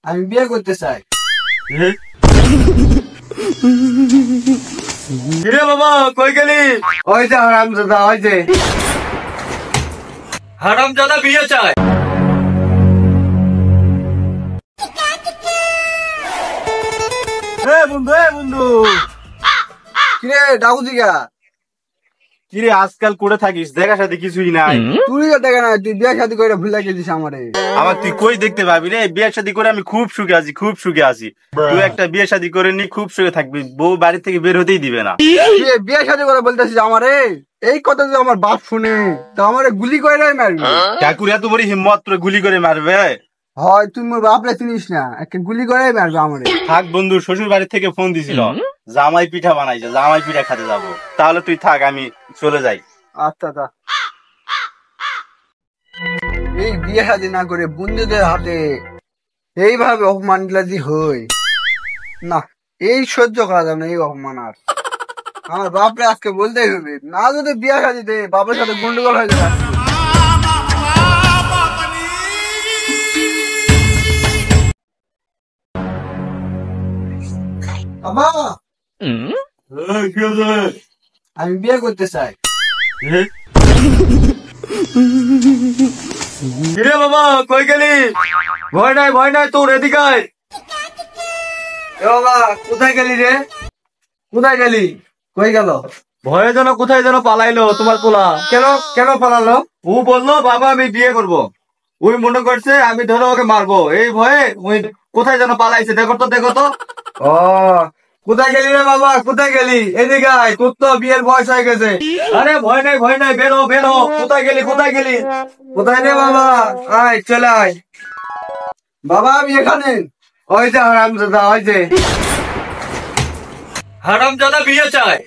আমি বিয়ে করতে চাই। কিরে বাবা কই গেলি? ওই যে হারামজাদা, ওই যে হারামজাদা বিয়ে চায়। বন্ধু কিরে ডাকু দিগা? কিরে আজকাল করে থাকিস? দেখা সাথে কিছুই নাই। তুই দেখা না, তুই বিয়ে শাদী করে ভুলে গেছিস আমারে। আবার তুই কই দেখতে পাবি রে? বিয়ে শাদী করে আমি খুব সুখে আছি, খুব সুখে আছি। তুই একটা বিয়ে শাদী করে নি, খুব সুখে থাকবি। বউ বাড়ি থেকে বের হতেই দিবে না। বিয়ে শাদী করে বলতেছিস আমারে? এই কথা যদি আমার বাপ শুনে তো আমারে গুলি করে মারবি। কাকুর এত বড় হিম্মত তোরে গুলি করে মারবে? হয় তুই মোর বাপরে চিনিস না, একটা গুলি করে মারবে আমারে। থাক বন্ধু, শ্বশুর বাড়ি থেকে ফোন দিছিল, জামাই পিঠা বানাইছে, জামাই পিঠা খেতে যাবো। তাহলে তুই থাক, আমি চলে যাই। আচ্ছা। এই বিয়ে শাদী না করে বন্ধুদের হাতে এইভাবে অপমান গুলাজি হই না, এই সহ্য করা যাবে না এই অপমান। আর আমার বাপরে আজকে বলতেই হবে, না যদি বিয়ে শাদী দে বাপের সাথে গন্ডগোল হয়ে যাবে। বাবা আমি বিয়ে করতে চাই। কিরে বাবা কই গেলি? ভয় নাই তোর, এদিকে আয়। বাবা কোথায় গেলি রে? কোথায় গেলি? কই গেল? ভয়ে যেন কোথায় যেন পালাইলো তোমার পোলা। কেন পালালো? ও বললো বাবা আমি বিয়ে করব। ওই মনে করছে আমি ধরো ওকে মারবো, এই ভয়ে ওই কোথায় যেন পালাইছে। দেখো তো। ও কোথায় গেলি রে বাবা, কোথায় গেলি? এদিকে আয়, তোর তো বিয়ের বয়স হয়ে গেছে। আরে ভয় নাই, বেরো। কোথায় গেলি? কোথায় রে বাবা? আয় চলে আয়। বাবা আমি এখানে। ওই যে হারামজাদা, ওই যে হারামজাদা বিয়ে চায়।